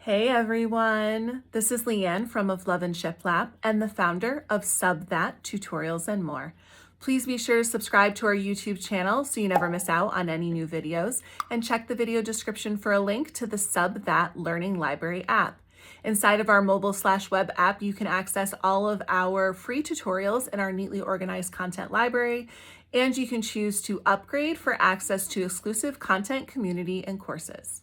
Hey everyone, this is Leanne from Of Love and Shiplap and the founder of Sub That Tutorials and More. Please be sure to subscribe to our YouTube channel so you never miss out on any new videos, and check the video description for a link to the Sub That Learning Library app. Inside of our mobile/web app, you can access all of our free tutorials in our neatly organized content library, and you can choose to upgrade for access to exclusive content, community, and courses.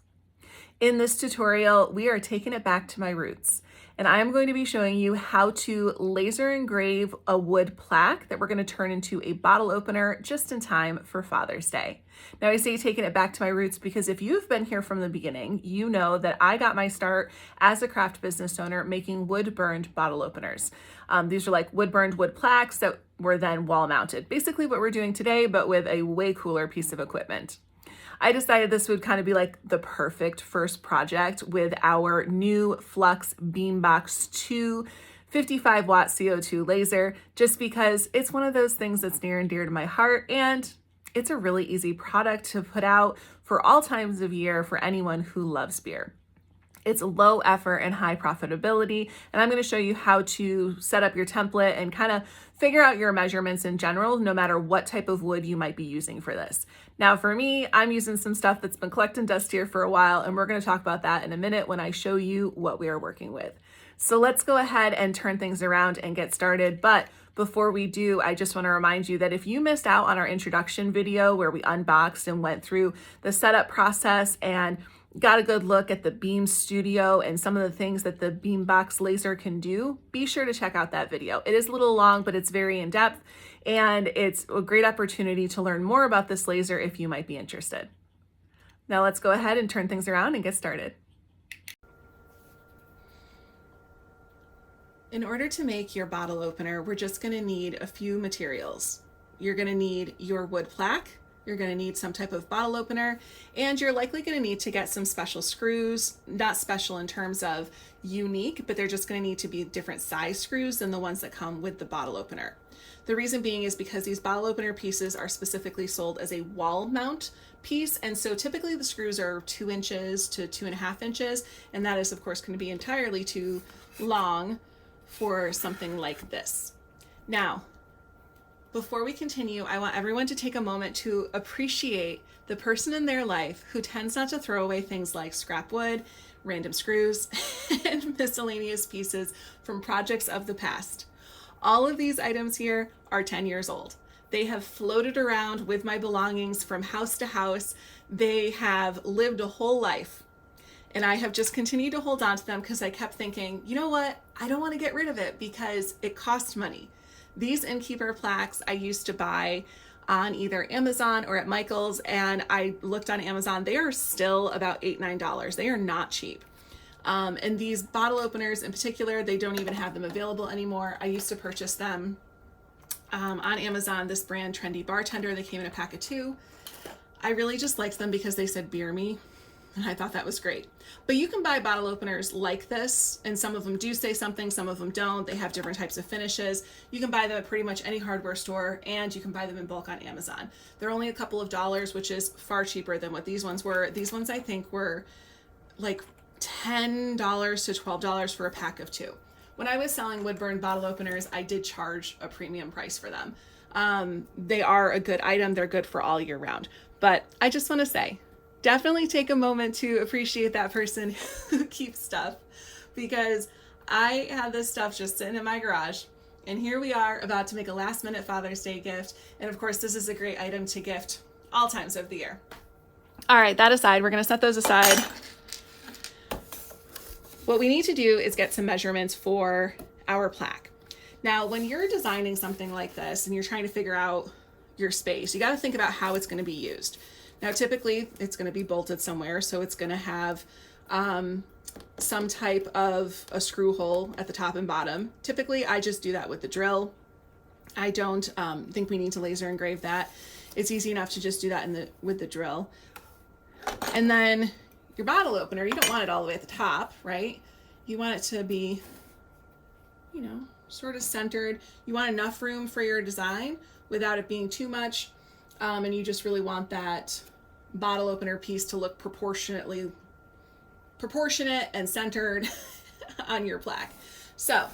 In this tutorial, we are taking it back to my roots, and I'm going to be showing you how to laser engrave a wood plaque that we're going to turn into a bottle opener just in time for Father's Day. Now, I say taking it back to my roots because if you've been here from the beginning, you know that I got my start as a craft business owner making wood-burned bottle openers. These are like wood-burned wood plaques that were then wall-mounted. Basically what we're doing today, but with a way cooler piece of equipment. I decided this would kind of be like the perfect first project with our new Flux Beambox 2 55-watt CO2 laser, just because it's one of those things that's near and dear to my heart, and it's a really easy product to put out for all times of year for anyone who loves beer. It's low effort and high profitability, and I'm going to show you how to set up your template and kind of figure out your measurements in general, no matter what type of wood you might be using for this. Now for me, I'm using some stuff that's been collecting dust here for a while, and we're going to talk about that in a minute when I show you what we are working with. So let's go ahead and turn things around and get started. But before we do, I just want to remind you that if you missed out on our introduction video where we unboxed and went through the setup process and got a good look at the Beam Studio and some of the things that the Beambox laser can do, be sure to check out that video. It is a little long, but it's very in-depth, and it's a great opportunity to learn more about this laser if you might be interested. Now let's go ahead and turn things around and get started. In order to make your bottle opener, we're just going to need a few materials. You're going to need your wood plaque, you're going to need some type of bottle opener, and you're likely going to need to get some special screws, not special in terms of unique, but they're just going to need to be different size screws than the ones that come with the bottle opener. The reason being is because these bottle opener pieces are specifically sold as a wall mount piece, and so typically the screws are 2 inches to 2.5 inches, and that is of course going to be entirely too long for something like this. Now, before we continue, I want everyone to take a moment to appreciate the person in their life who tends not to throw away things like scrap wood, random screws, and miscellaneous pieces from projects of the past. All of these items here are 10 years old. They have floated around with my belongings from house to house. They have lived a whole life. And I have just continued to hold on to them because I kept thinking, you know what? I don't want to get rid of it because it costs money. These innkeeper plaques I used to buy on either Amazon or at Michael's, and I looked on Amazon. They are still about $8, $9. They are not cheap. And these bottle openers in particular, they don't even have them available anymore. I used to purchase them on Amazon, this brand Trendy Bartender. They came in a pack of 2. I really just liked them because they said beer me, and I thought that was great. But you can buy bottle openers like this, and some of them do say something, some of them don't. They have different types of finishes. You can buy them at pretty much any hardware store, and you can buy them in bulk on Amazon. They're only a couple of dollars, which is far cheaper than what these ones were. These ones I think were like $10 to $12 for a pack of 2. When I was selling wood-burned bottle openers, I did charge a premium price for them. They are a good item. They're good for all year round. But I just want to say, definitely take a moment to appreciate that person who keeps stuff, because I had this stuff just sitting in my garage, and here we are about to make a last-minute Father's Day gift. And of course, this is a great item to gift all times of the year. All right, that aside, we're going to set those aside. What we need to do is get some measurements for our plaque. Now, when you're designing something like this and you're trying to figure out your space, you got to think about how it's going to be used. Now, typically it's going to be bolted somewhere, so it's going to have some type of a screw hole at the top and bottom. Typically, I just do that with the drill. I don't think we need to laser engrave that. It's easy enough to just do that with the drill. And then your bottle opener, you don't want it all the way at the top, right? You want it to be, you know, sort of centered. You want enough room for your design without it being too much. And you just really want that bottle opener piece to look proportionately proportionate and centered on your plaque. So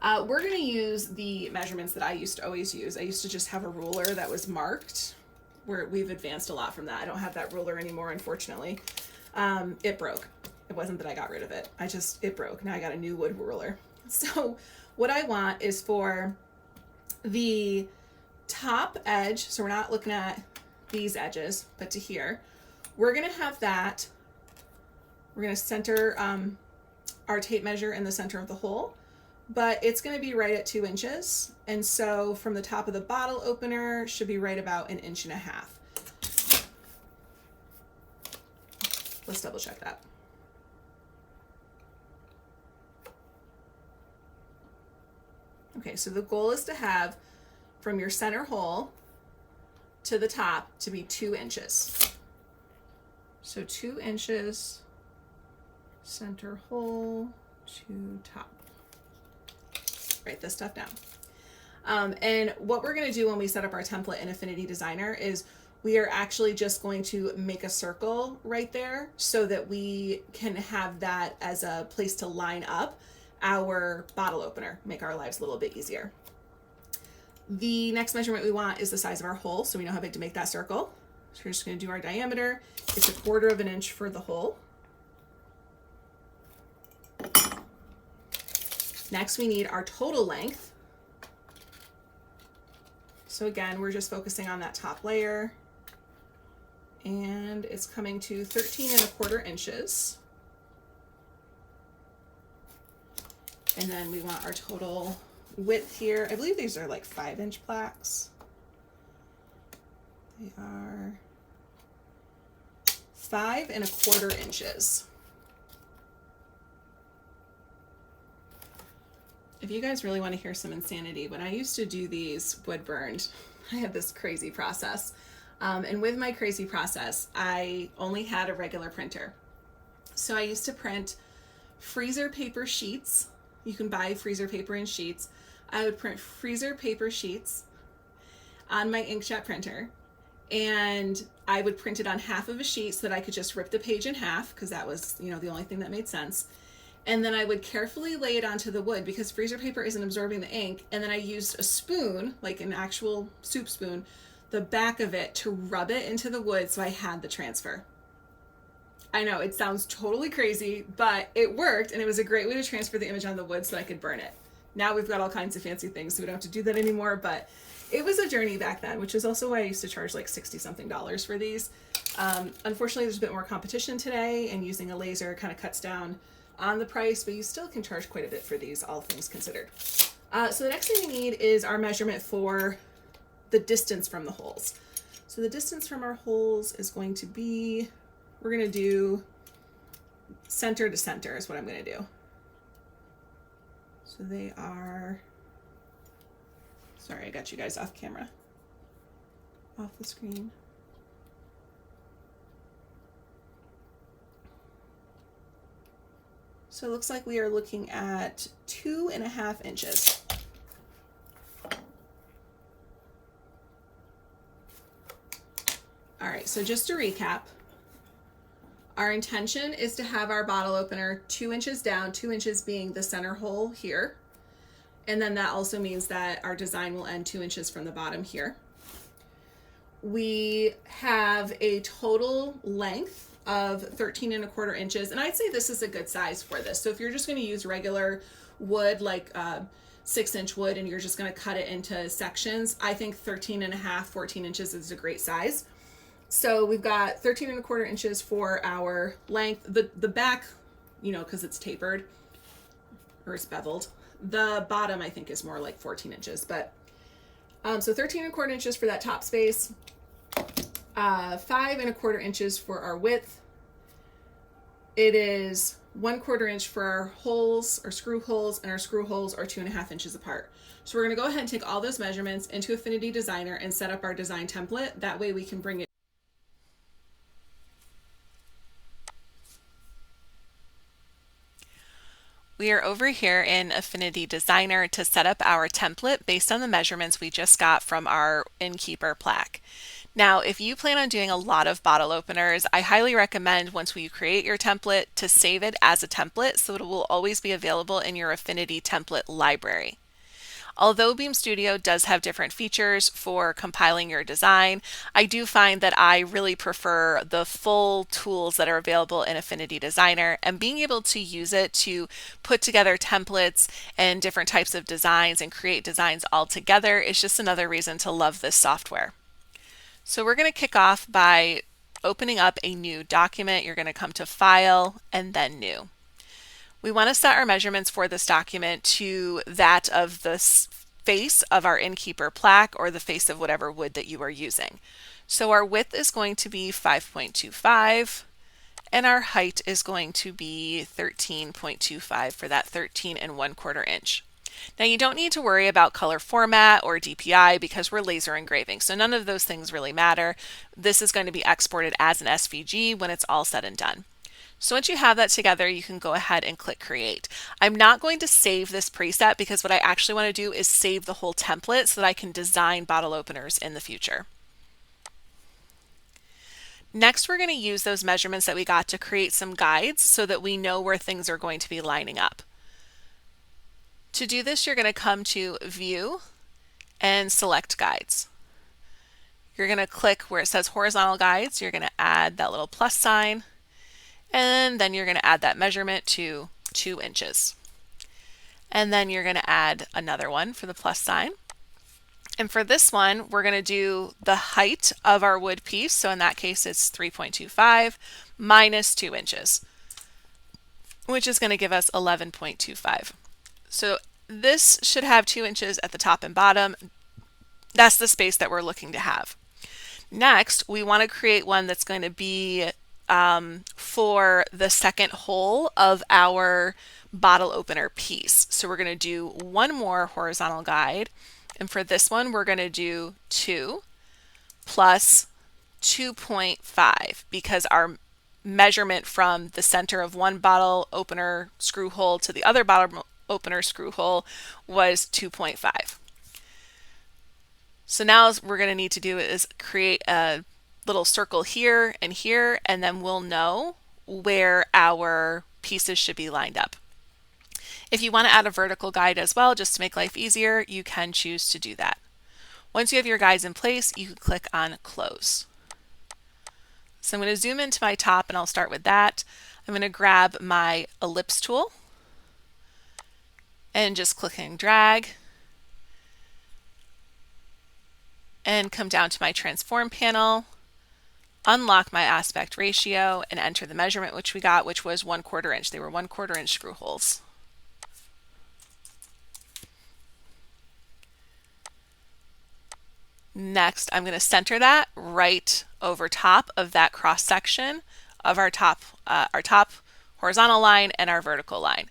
we're going to use the measurements that I used to always use. I used to just have a ruler that was marked. We've advanced a lot from that. I don't have that ruler anymore, unfortunately. It broke. It wasn't that I got rid of it. It broke. Now I got a new wood ruler. So what I want is for the top edge, so we're not looking at these edges, but to here, we're going to have that. We're going to center our tape measure in the center of the hole, but it's going to be right at 2 inches. And so from the top of the bottle opener should be right about 1.5 inches. Let's double check that. Okay, so the goal is to have from your center hole to the top to be 2 inches. So 2 inches, center hole to top. Write this stuff down. And what we're going to do when we set up our template in Affinity Designer is we are actually just going to make a circle right there so that we can have that as a place to line up our bottle opener, make our lives a little bit easier. The next measurement we want is the size of our hole, so we know how big to make that circle. So we're just going to do our diameter. It's 1/4 inch for the hole. Next, we need our total length. So again, we're just focusing on that top layer, and it's coming to 13.25 inches. And then we want our total width here. I believe these are like 5-inch plaques. They are 5.25 inches. If you guys really want to hear some insanity, when I used to do these wood burned, I had this crazy process. And with my crazy process, I only had a regular printer. So I used to print freezer paper sheets. You can buy freezer paper in sheets. I would print freezer paper sheets on my inkjet printer, and I would print it on half of a sheet so that I could just rip the page in half, because that was, the only thing that made sense. And then I would carefully lay it onto the wood because freezer paper isn't absorbing the ink. And then I used a spoon, like an actual soup spoon, the back of it to rub it into the wood so I had the transfer. I know it sounds totally crazy, but it worked, and it was a great way to transfer the image on the wood so I could burn it. Now we've got all kinds of fancy things, so we don't have to do that anymore, but it was a journey back then, which is also why I used to charge like $60-something for these. Unfortunately, there's a bit more competition today, and using a laser kind of cuts down on the price, but you still can charge quite a bit for these, all things considered. So the next thing we need is our measurement for the distance from the holes. So the distance from our holes is going to be, we're going to do center to center is what I'm going to do. So they are, sorry, I got you guys off camera, off the screen. So it looks like we are looking at 2.5 inches. All right, so just to recap, our intention is to have our bottle opener 2 inches down, 2 inches being the center hole here. And then that also means that our design will end 2 inches from the bottom here. We have a total length of 13.25 inches, and I'd say this is a good size for this. So if you're just going to use regular wood, like 6-inch wood, and you're just going to cut it into sections, I think 13.5, 14 inches is a great size. So we've got 13.25 inches for our length. The back, because it's tapered or it's beveled. The bottom, I think, is more like 14 inches, but so 13.25 inches for that top space. 5.25 inches for our width. It is 1/4 inch for our holes or screw holes, and our screw holes are 2.5 inches apart. So we're going to go ahead and take all those measurements into Affinity Designer and set up our design template. That way we can bring it. We are over here in Affinity Designer to set up our template based on the measurements we just got from our Innkeeper plaque. Now, if you plan on doing a lot of bottle openers, I highly recommend once you create your template to save it as a template so it will always be available in your Affinity template library. Although Beam Studio does have different features for compiling your design, I do find that I really prefer the full tools that are available in Affinity Designer, and being able to use it to put together templates and different types of designs and create designs all together is just another reason to love this software. So we're going to kick off by opening up a new document. You're going to come to File and then New. We want to set our measurements for this document to that of the face of our Innkeeper plaque or the face of whatever wood that you are using. So our width is going to be 5.25 and our height is going to be 13.25 for that 13¼ inch. Now you don't need to worry about color format or DPI because we're laser engraving, so none of those things really matter. This is going to be exported as an SVG when it's all said and done. So once you have that together, you can go ahead and click Create. I'm not going to save this preset because what I actually want to do is save the whole template so that I can design bottle openers in the future. Next, we're going to use those measurements that we got to create some guides so that we know where things are going to be lining up. To do this, you're going to come to View and select Guides. You're going to click where it says Horizontal Guides. You're going to add that little plus sign. And then you're going to add that measurement to 2 inches. And then you're going to add another one for the plus sign. And for this one, we're going to do the height of our wood piece. So in that case, it's 3.25 minus 2 inches, which is going to give us 11.25. So this should have 2 inches at the top and bottom. That's the space that we're looking to have. Next, we want to create one that's going to be for the second hole of our bottle opener piece. So we're going to do one more horizontal guide, and for this one we're going to do 2 plus 2.5 because our measurement from the center of one bottle opener screw hole to the other bottle opener screw hole was 2.5. So now what we're going to need to do is create a little circle here, and then we'll know where our pieces should be lined up. If you want to add a vertical guide as well, just to make life easier, you can choose to do that. Once you have your guides in place, you can click on Close. So I'm going to zoom into my top and I'll start with that. I'm going to grab my ellipse tool and just click and drag and come down to my transform panel, unlock my aspect ratio, and enter the measurement which we got, which was 1/4 inch. They were 1/4 inch screw holes. Next, I'm going to center that right over top of that cross section of our top horizontal line and our vertical line.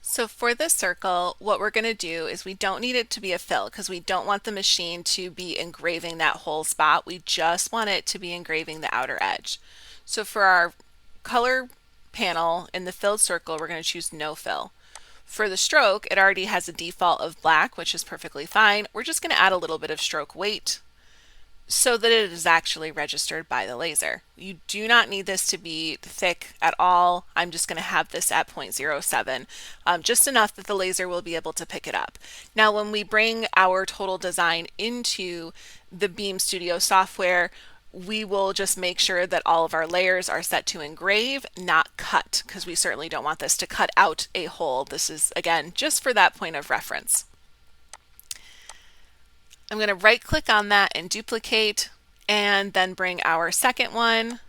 So for this circle, what we're going to do is we don't need it to be a fill because we don't want the machine to be engraving that whole spot. We just want it to be engraving the outer edge. So for our color panel in the filled circle, we're going to choose no fill. For the stroke, it already has a default of black, which is perfectly fine. We're just going to add a little bit of stroke weight so that it is actually registered by the laser. You do not need this to be thick at all. I'm just going to have this at 0.07, just enough that the laser will be able to pick it up. Now, when we bring our total design into the Beam Studio software, we will just make sure that all of our layers are set to engrave, not cut, because we certainly don't want this to cut out a hole. This is, again, just for that point of reference. I'm going to right click on that and duplicate, and then bring our second one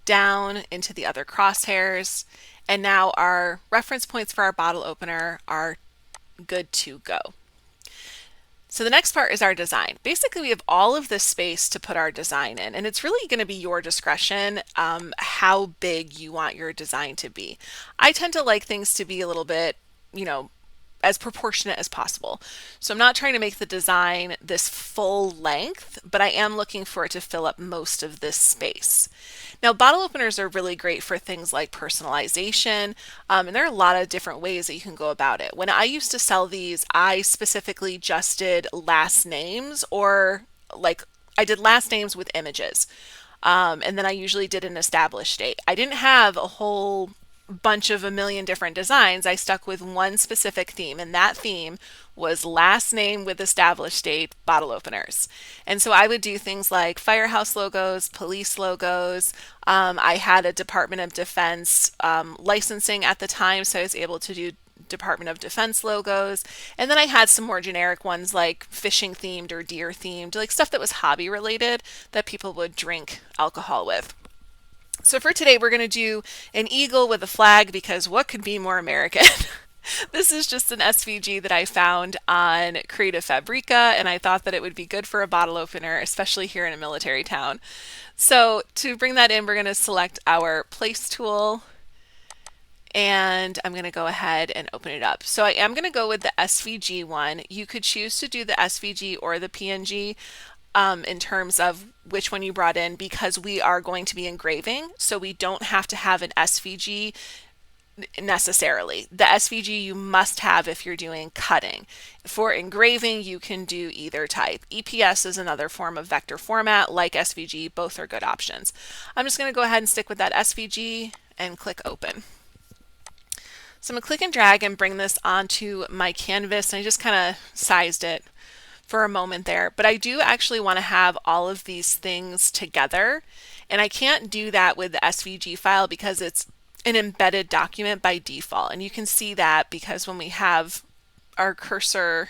down into the other crosshairs. And now our reference points for our bottle opener are good to go. So the next part is our design. Basically, we have all of this space to put our design in, and it's really going to be your discretion how big you want your design to be. I tend to like things to be a little bit, as proportionate as possible. So I'm not trying to make the design this full length, but I am looking for it to fill up most of this space. Now, bottle openers are really great for things like personalization, and there are a lot of different ways that you can go about it. When I used to sell these, I specifically just did last names, or like I did last names with images. And then I usually did an established date. I didn't have a whole bunch of a million different designs. I stuck with one specific theme, and that theme was last name with established date bottle openers. And so I would do things like firehouse logos, police logos. I had a Department of Defense licensing at the time, so I was able to do Department of Defense logos. And then I had some more generic ones like fishing themed or deer themed, like stuff that was hobby related that people would drink alcohol with. So for today, we're going to do an eagle with a flag, because what could be more American? This is just an SVG that I found on Creative Fabrica, and I thought that it would be good for a bottle opener, especially here in a military town. So to bring that in, we're going to select our place tool, and I'm going to go ahead and open it up. So I am going to go with the SVG one. You could choose to do the SVG or the PNG. In terms of which one you brought in, because we are going to be engraving, so we don't have to have an SVG necessarily. The SVG you must have if you're doing cutting. For engraving, you can do either type. EPS is another form of vector format like SVG. Both are good options. I'm just going to go ahead and stick with that SVG and click open. So I'm going to click and drag and bring this onto my canvas, and I just kind of sized it for a moment there, but I do actually want to have all of these things together, and I can't do that with the SVG file because it's an embedded document by default. And you can see that because when we have our cursor,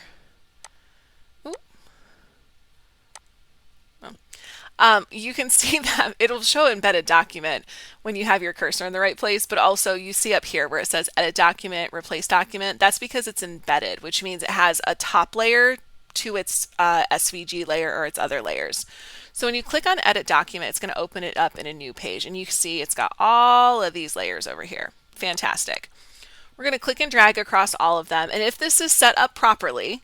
you can see that it'll show embedded document when you have your cursor in the right place, but also you see up here where it says edit document, replace document. That's because it's embedded, which means it has a top layer to its SVG layer or its other layers. So when you click on edit document, it's going to open it up in a new page, and you see it's got all of these layers over here. Fantastic. We're going to click and drag across all of them, and if this is set up properly,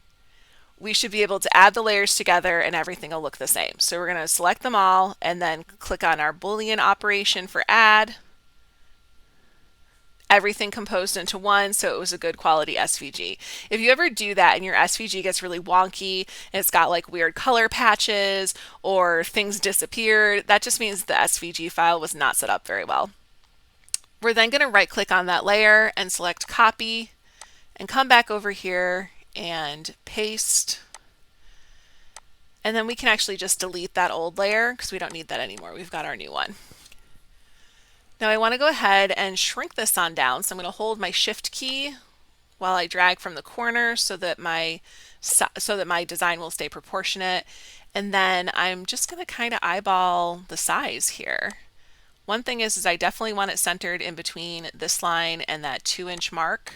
we should be able to add the layers together and everything will look the same. So we're going to select them all and then click on our Boolean operation for add. Everything composed into one, so it was a good quality SVG. If you ever do that and your SVG gets really wonky and it's got like weird color patches or things disappeared, that just means the SVG file was not set up very well. We're then going to right click on that layer and select copy and come back over here and paste. And then we can actually just delete that old layer because we don't need that anymore. We've got our new one. Now I want to go ahead and shrink this on down, so I'm going to hold my shift key while I drag from the corner so that my design will stay proportionate, and then I'm just going to kind of eyeball the size here. One thing is I definitely want it centered in between this line and that 2-inch mark.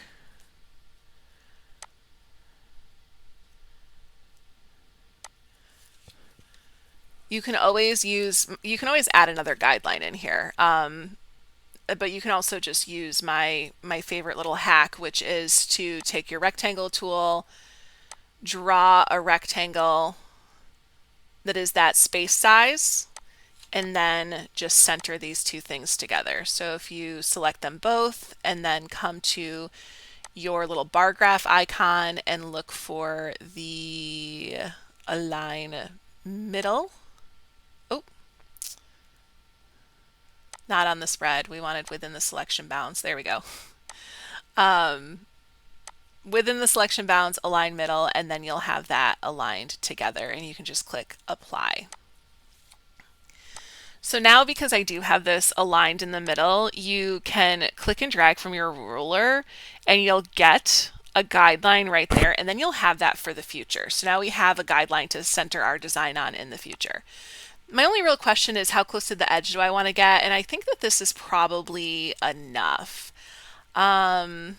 You can always add another guideline in here. But you can also just use my favorite little hack, which is to take your rectangle tool, draw a rectangle that is that space size, and then just center these two things together. So if you select them both and then come to your little bar graph icon and look for the align middle. Not on the spread. We wanted within the selection bounds. There we go. Within the selection bounds, align middle, and then you'll have that aligned together, and you can just click apply. So now, because I do have this aligned in the middle, you can click and drag from your ruler and you'll get a guideline right there, and then you'll have that for the future. So now we have a guideline to center our design on in the future. My only real question is how close to the edge do I want to get? And I think that this is probably enough. I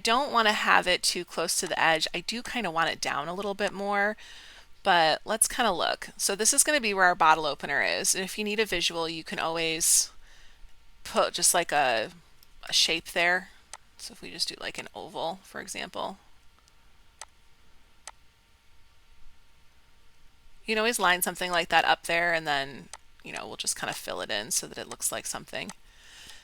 don't want to have it too close to the edge. I do kind of want it down a little bit more, but let's kind of look. So this is going to be where our bottle opener is. And if you need a visual, you can always put just like a shape there. So if we just do like an oval, for example, you can always line something like that up there, and then, we'll just kind of fill it in so that it looks like something.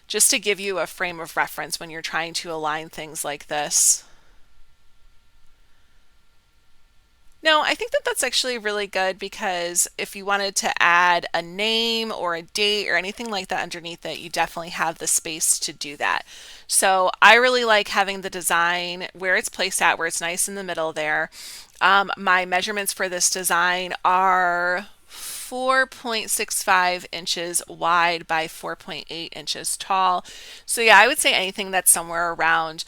Just to give you a frame of reference when you're trying to align things like this. No, I think that that's actually really good, because if you wanted to add a name or a date or anything like that underneath it, you definitely have the space to do that. So I really like having the design where it's placed at, where it's nice in the middle there. My measurements for this design are 4.65 inches wide by 4.8 inches tall. So yeah, I would say anything that's somewhere around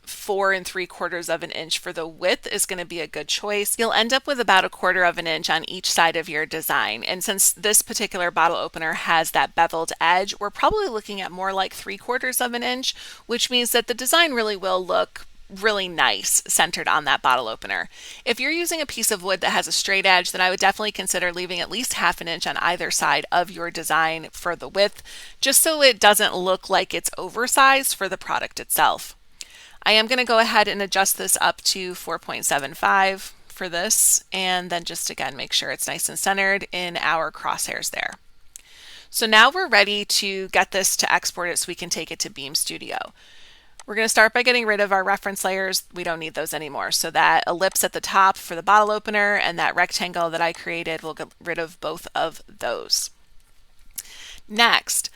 4 3/4 of an inch for the width is going to be a good choice. You'll end up with about 1/4 of an inch on each side of your design. And since this particular bottle opener has that beveled edge, we're probably looking at more like 3/4 of an inch, which means that the design really will look really nice centered on that bottle opener. If you're using a piece of wood that has a straight edge, then I would definitely consider leaving at least 1/2 an inch on either side of your design for the width, just so it doesn't look like it's oversized for the product itself. I am going to go ahead and adjust this up to 4.75 for this, and then just again make sure it's nice and centered in our crosshairs there. So now we're ready to get this to export it so we can take it to Beam Studio. We're going to start by getting rid of our reference layers. We don't need those anymore. So that ellipse at the top for the bottle opener and that rectangle that I created, we'll get rid of both of those. Next,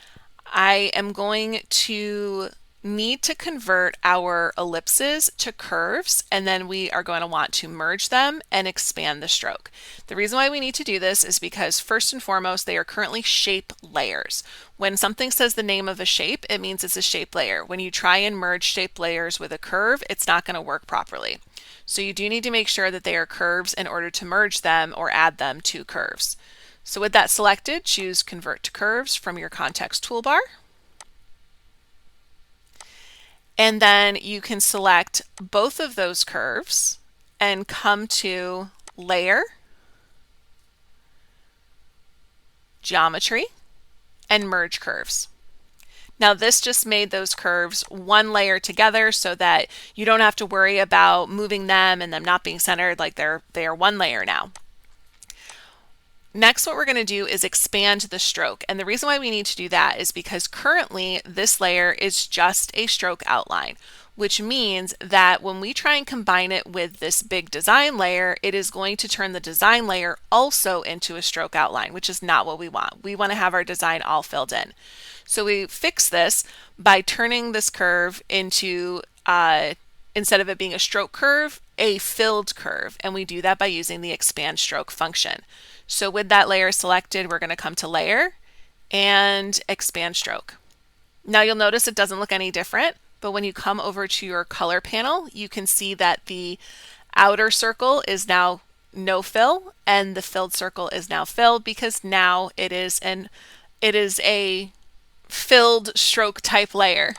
I am going to need to convert our ellipses to curves, and then we are going to want to merge them and expand the stroke. The reason why we need to do this is because first and foremost, they are currently shape layers. When something says the name of a shape, it means it's a shape layer. When you try and merge shape layers with a curve, it's not going to work properly. So you do need to make sure that they are curves in order to merge them or add them to curves. So with that selected, choose Convert to Curves from your context toolbar. And then you can select both of those curves and come to Layer, Geometry, and Merge Curves. Now this just made those curves one layer together so that you don't have to worry about moving them and them not being centered, like they are one layer now. Next, what we're going to do is expand the stroke. And the reason why we need to do that is because currently this layer is just a stroke outline, which means that when we try and combine it with this big design layer, it is going to turn the design layer also into a stroke outline, which is not what we want. We want to have our design all filled in. So we fix this by turning this curve into, instead of it being a stroke curve, a filled curve. And we do that by using the expand stroke function. So with that layer selected, we're going to come to Layer and Expand Stroke. Now you'll notice it doesn't look any different, but when you come over to your color panel, you can see that the outer circle is now no fill and the filled circle is now filled, because now it is a filled stroke type layer.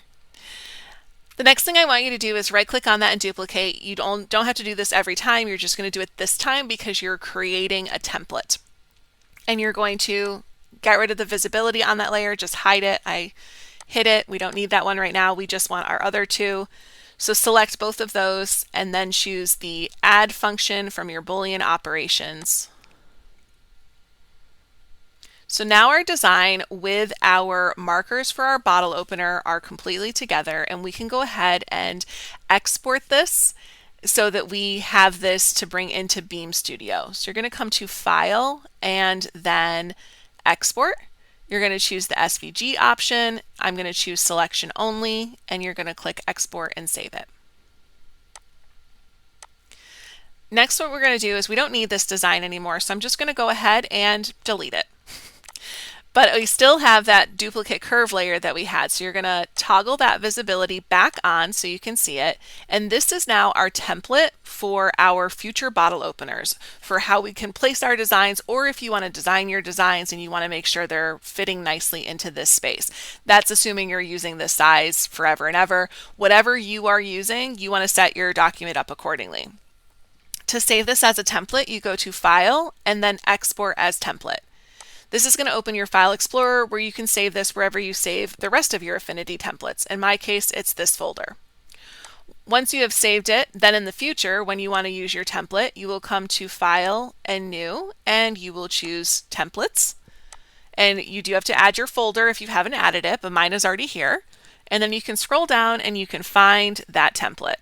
The next thing I want you to do is right click on that and duplicate. You don't have to do this every time. You're just going to do it this time because you're creating a template. And you're going to get rid of the visibility on that layer, just hide it. I hid it. We don't need that one right now. We just want our other two. So select both of those and then choose the Add function from your Boolean operations. So now our design with our markers for our bottle opener are completely together, and we can go ahead and export this so that we have this to bring into Beam Studio. So you're going to come to File and then Export. You're going to choose the SVG option. I'm going to choose Selection Only, and you're going to click Export and save it. Next, what we're going to do is we don't need this design anymore, so I'm just going to go ahead and delete it. But we still have that duplicate curve layer that we had. So you're going to toggle that visibility back on so you can see it. And this is now our template for our future bottle openers, for how we can place our designs, or if you want to design your designs and you want to make sure they're fitting nicely into this space. That's assuming you're using this size forever and ever. Whatever you are using, you want to set your document up accordingly. To save this as a template, you go to File and then Export as Template. This is going to open your File Explorer where you can save this wherever you save the rest of your Affinity templates. In my case, it's this folder. Once you have saved it, then in the future, when you want to use your template, you will come to File and New, and you will choose Templates. And you do have to add your folder if you haven't added it, but mine is already here. And then you can scroll down and you can find that template.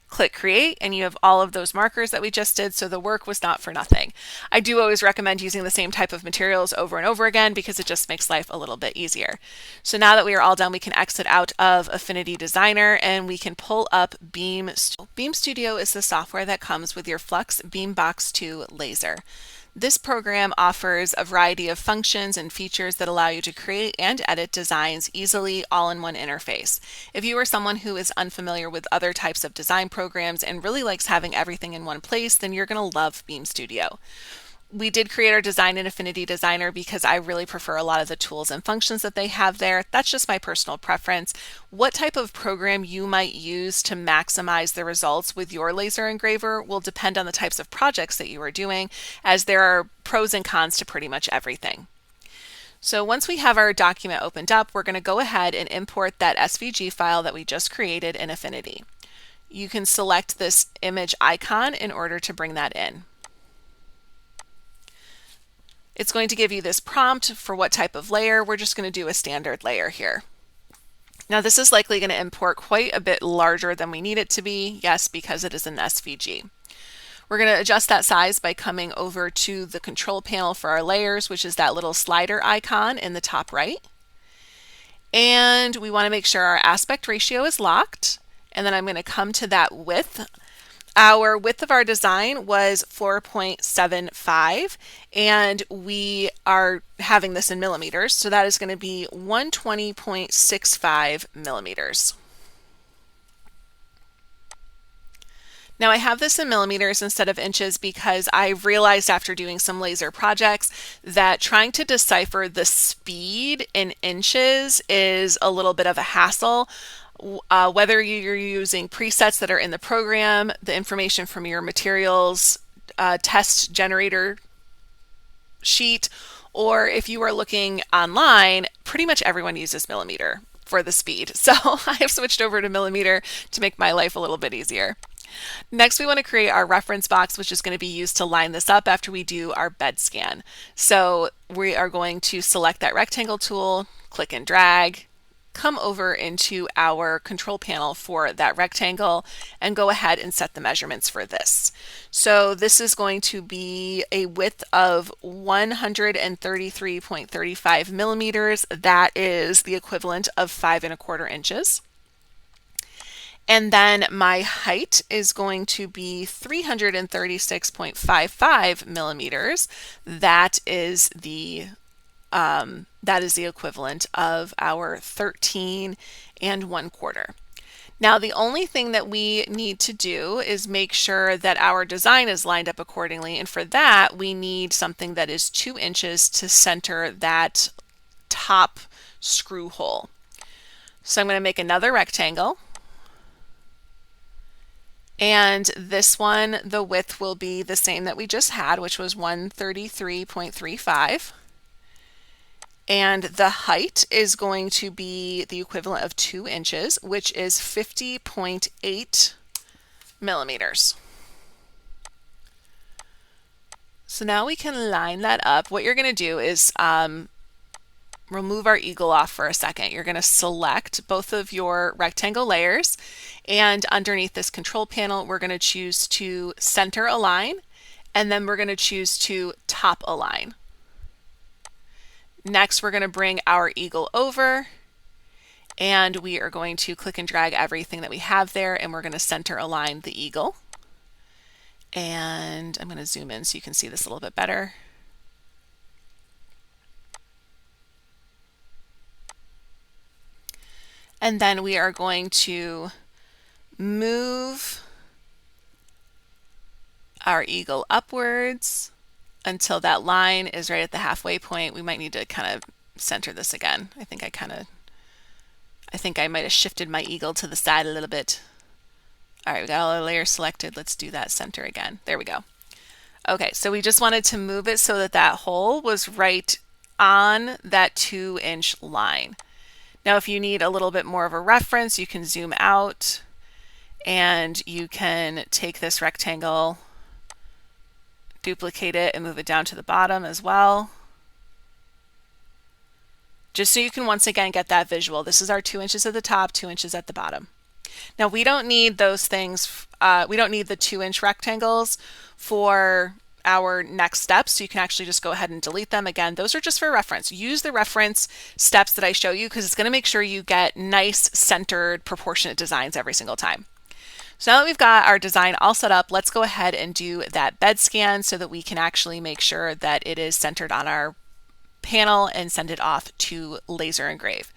Click Create, and you have all of those markers that we just did, so the work was not for nothing. I do always recommend using the same type of materials over and over again because it just makes life a little bit easier. So now that we are all done, we can exit out of Affinity Designer and we can pull up Beam Studio. Beam Studio is the software that comes with your Flux Beambox 2 laser. This program offers a variety of functions and features that allow you to create and edit designs easily, all in one interface. If you are someone who is unfamiliar with other types of design programs and really likes having everything in one place, then you're going to love Beam Studio. We did create our design in Affinity Designer because I really prefer a lot of the tools and functions that they have there. That's just my personal preference. What type of program you might use to maximize the results with your laser engraver will depend on the types of projects that you are doing, as there are pros and cons to pretty much everything. So once we have our document opened up, we're going to go ahead and import that SVG file that we just created in Affinity. You can select this image icon in order to bring that in. It's going to give you this prompt for what type of layer. We're just going to do a standard layer here. Now this is likely going to import quite a bit larger than we need it to be. Yes, because it is an SVG. We're going to adjust that size by coming over to the control panel for our layers, which is that little slider icon in the top right. And we want to make sure our aspect ratio is locked. And then I'm going to come to that width. Our width of our design was 4.75, and we are having this in millimeters, so that is going to be 120.65 millimeters. Now I have this in millimeters instead of inches because I realized after doing some laser projects that trying to decipher the speed in inches is a little bit of a hassle. Whether you're using presets that are in the program, the information from your materials test generator sheet, or if you are looking online, pretty much everyone uses millimeter for the speed. So I have switched over to millimeter to make my life a little bit easier. Next, we want to create our reference box, which is going to be used to line this up after we do our bed scan. So we are going to select that rectangle tool, click and drag, come over into our control panel for that rectangle and go ahead and set the measurements for this. So this is going to be a width of 133.35 millimeters. That is the equivalent of 5¼ inches. And then my height is going to be 336.55 millimeters. That is the equivalent of our 13¼ Now the only thing that we need to do is make sure that our design is lined up accordingly, and for that we need something that is 2 inches to center that top screw hole. So I'm going to make another rectangle, and this one, the width will be the same that we just had, which was 133.35. And the height is going to be the equivalent of 2 inches, which is 50.8 millimeters. So now we can line that up. What you're going to do is remove our eagle off for a second. You're going to select both of your rectangle layers, and underneath this control panel, we're going to choose to center align, and then we're going to choose to top align. Next, we're going to bring our eagle over, and we are going to click and drag everything that we have there, and we're going to center align the eagle. And I'm going to zoom in so you can see this a little bit better. And then we are going to move our eagle upwards until that line is right at the halfway point. We might need to kind of center this again. I think I might have shifted my eagle to the side a little bit. All right, we got all our layers selected. Let's do that center again. There we go. Okay, so we just wanted to move it so that that hole was right on that 2-inch line. Now, if you need a little bit more of a reference, you can zoom out and you can take this rectangle, duplicate it, and move it down to the bottom as well. Just so you can once again get that visual. This is our 2 inches at the top, 2 inches at the bottom. Now we don't need those things, we don't need the 2-inch rectangles for our next steps, so you can actually just go ahead and delete them. Again, those are just for reference. Use the reference steps that I show you because it's going to make sure you get nice, centered, proportionate designs every single time. So now that we've got our design all set up, let's go ahead and do that bed scan so that we can actually make sure that it is centered on our panel and send it off to Laser Engrave.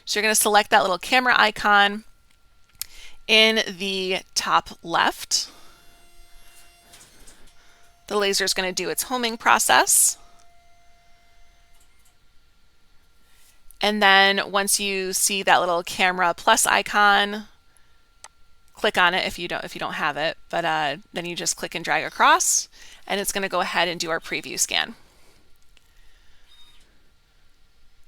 So you're going to select that little camera icon in the top left. The laser is going to do its homing process. And then once you see that little camera plus icon, click on it if you don't have it, but then you just click and drag across, and it's going to go ahead and do our preview scan.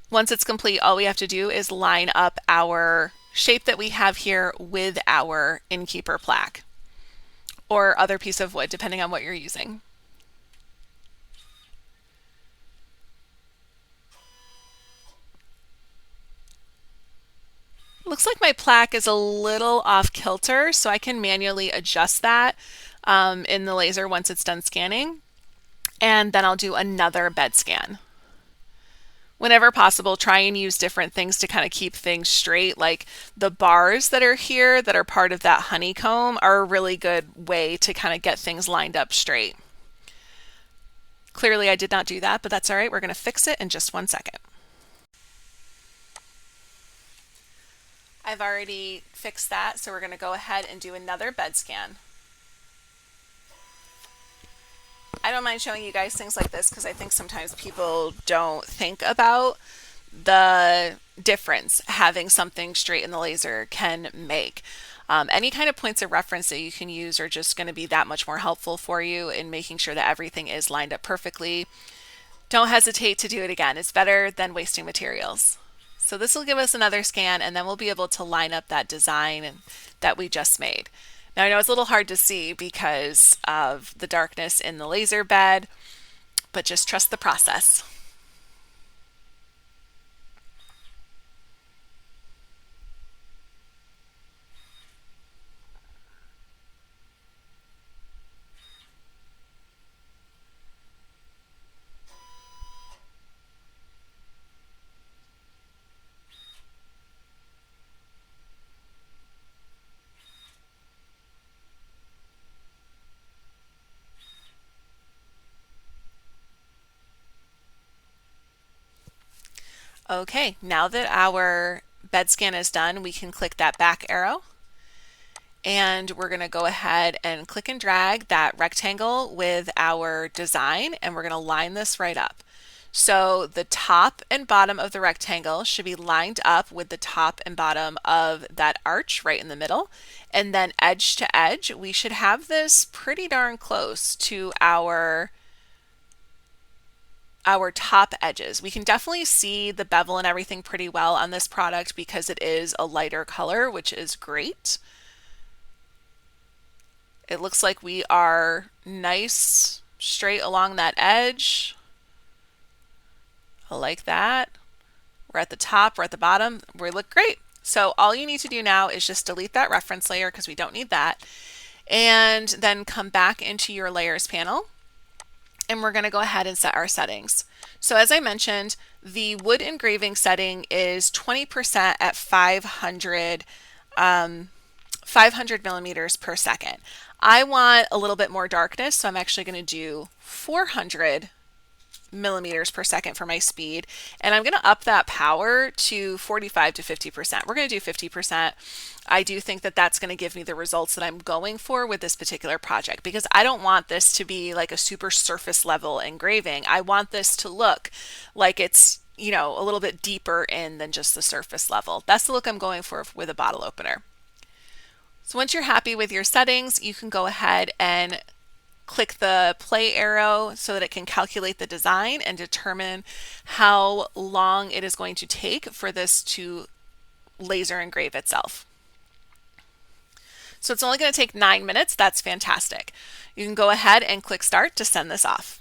Once it's complete, all we have to do is line up our shape that we have here with our Innkeeper plaque or other piece of wood, depending on what you're using. Looks like my plaque is a little off kilter, so I can manually adjust that in the laser once it's done scanning. And then I'll do another bed scan. Whenever possible, try and use different things to kind of keep things straight. Like the bars that are here that are part of that honeycomb are a really good way to kind of get things lined up straight. Clearly I did not do that, but that's all right. We're going to fix it in just 1 second. I've already fixed that, so we're going to go ahead and do another bed scan. I don't mind showing you guys things like this because I think sometimes people don't think about the difference having something straight in the laser can make. Any kind of points of reference that you can use are just going to be that much more helpful for you in making sure that everything is lined up perfectly. Don't hesitate to do it again. It's better than wasting materials. So this will give us another scan, and then we'll be able to line up that design that we just made. Now I know it's a little hard to see because of the darkness in the laser bed, but just trust the process. Okay, now that our bed scan is done, we can click that back arrow, and we're going to go ahead and click and drag that rectangle with our design, and we're going to line this right up. So the top and bottom of the rectangle should be lined up with the top and bottom of that arch right in the middle, and then edge to edge we should have this pretty darn close to our top edges. We can definitely see the bevel and everything pretty well on this product because it is a lighter color, which is great. It looks like we are nice straight along that edge. I like that. We're at the top, we're at the bottom, we look great. So all you need to do now is just delete that reference layer because we don't need that, and then come back into your layers panel. And we're going to go ahead and set our settings. So as I mentioned, the wood engraving setting is 20% at 500 millimeters per second. I want a little bit more darkness, so I'm actually going to do 400 millimeters per second for my speed, and I'm going to up that power to 45 to 50%. We're going to do 50%. I do think that that's going to give me the results that I'm going for with this particular project, because I don't want this to be like a super surface level engraving. I want this to look like it's, you know, a little bit deeper in than just the surface level. That's the look I'm going for with a bottle opener. So once you're happy with your settings, you can go ahead and click the play arrow so that it can calculate the design and determine how long it is going to take for this to laser engrave itself. So it's only going to take 9 minutes. That's fantastic. You can go ahead and click start to send this off.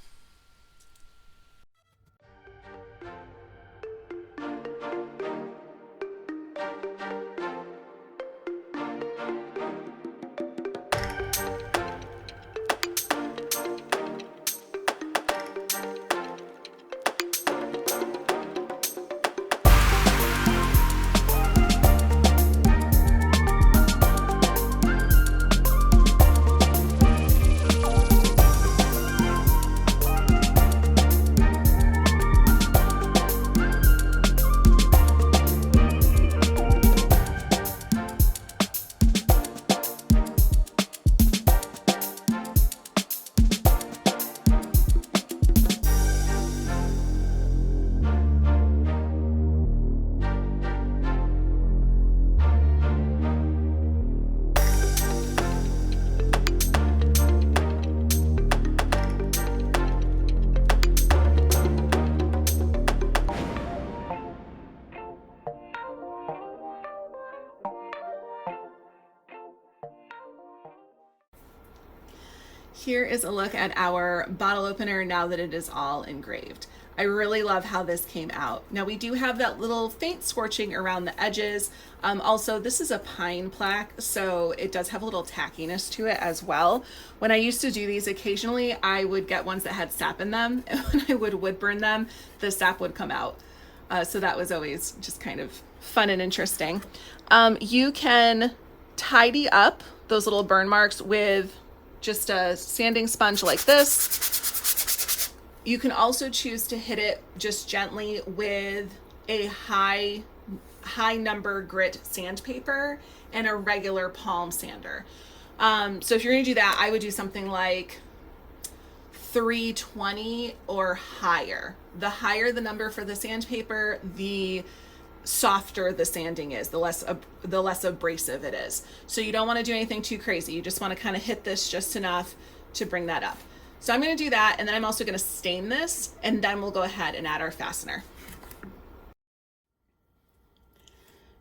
Here is a look at our bottle opener now that it is all engraved. I really love how this came out. Now we do have that little faint scorching around the edges. Also, this is a pine plaque, so it does have a little tackiness to it as well. When I used to do these, occasionally I would get ones that had sap in them, and when I would wood burn them, the sap would come out. So that was always just kind of fun and interesting. You can tidy up those little burn marks with just a sanding sponge like this. You can also choose to hit it just gently with a high number grit sandpaper and a regular palm sander. So if you're gonna do that, I would do something like 320 or higher. The higher the number for the sandpaper, the softer the sanding is, the less abrasive it is. So you don't want to do anything too crazy. You just want to kind of hit this just enough to bring that up. So I'm going to do that, and then I'm also going to stain this, and then we'll go ahead and add our fastener.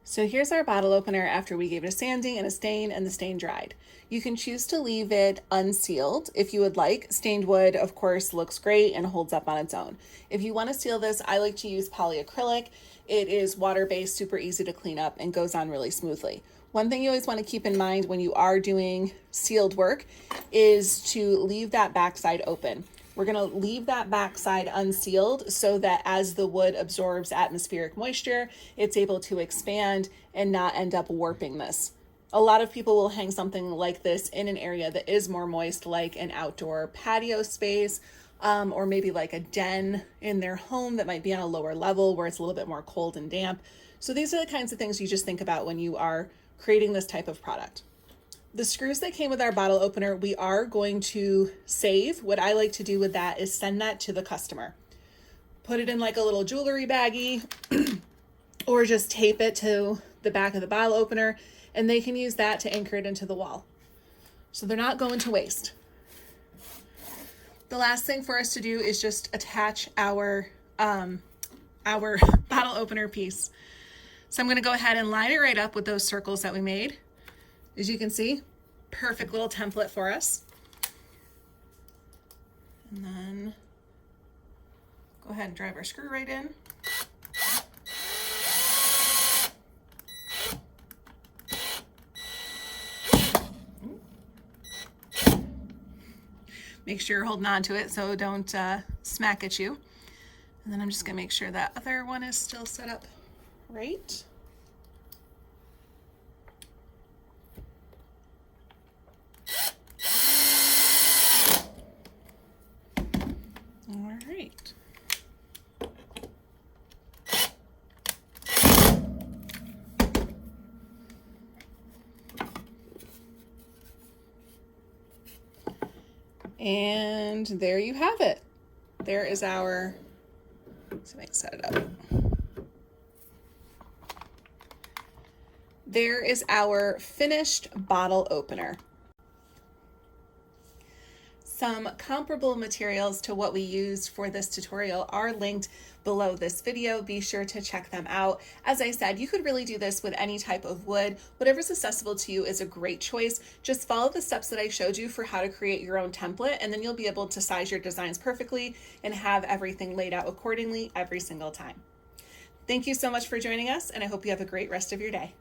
So here's our bottle opener after we gave it a sanding and a stain, and the stain dried. You can choose to leave it unsealed if you would like. Stained wood, of course, looks great and holds up on its own. If you want to seal this, I like to use polyacrylic. It is water-based, super easy to clean up, and goes on really smoothly. One thing you always want to keep in mind when you are doing sealed work is to leave that backside open. We're going to leave that backside unsealed so that as the wood absorbs atmospheric moisture, it's able to expand and not end up warping this. A lot of people will hang something like this in an area that is more moist, like an outdoor patio space, or maybe like a den in their home that might be on a lower level where it's a little bit more cold and damp. So these are the kinds of things you just think about when you are creating this type of product. The screws that came with our bottle opener, we are going to save. What I like to do with that is send that to the customer. Put it in like a little jewelry baggie or just tape it to the back of the bottle opener, and they can use that to anchor it into the wall. So they're not going to waste. The last thing for us to do is just attach our bottle opener piece. So I'm going to go ahead and line it right up with those circles that we made. As you can see, perfect little template for us. And then go ahead and drive our screw right in. Make sure you're holding on to it so don't smack at you. And then I'm just gonna make sure that other one is still set up right. All right. And there you have it. There is our, so I can set it up. There is our finished bottle opener. Some comparable materials to what we used for this tutorial are linked below this video. Be sure to check them out. As I said, you could really do this with any type of wood. Whatever's accessible to you is a great choice. Just follow the steps that I showed you for how to create your own template, and then you'll be able to size your designs perfectly and have everything laid out accordingly every single time. Thank you so much for joining us, and I hope you have a great rest of your day.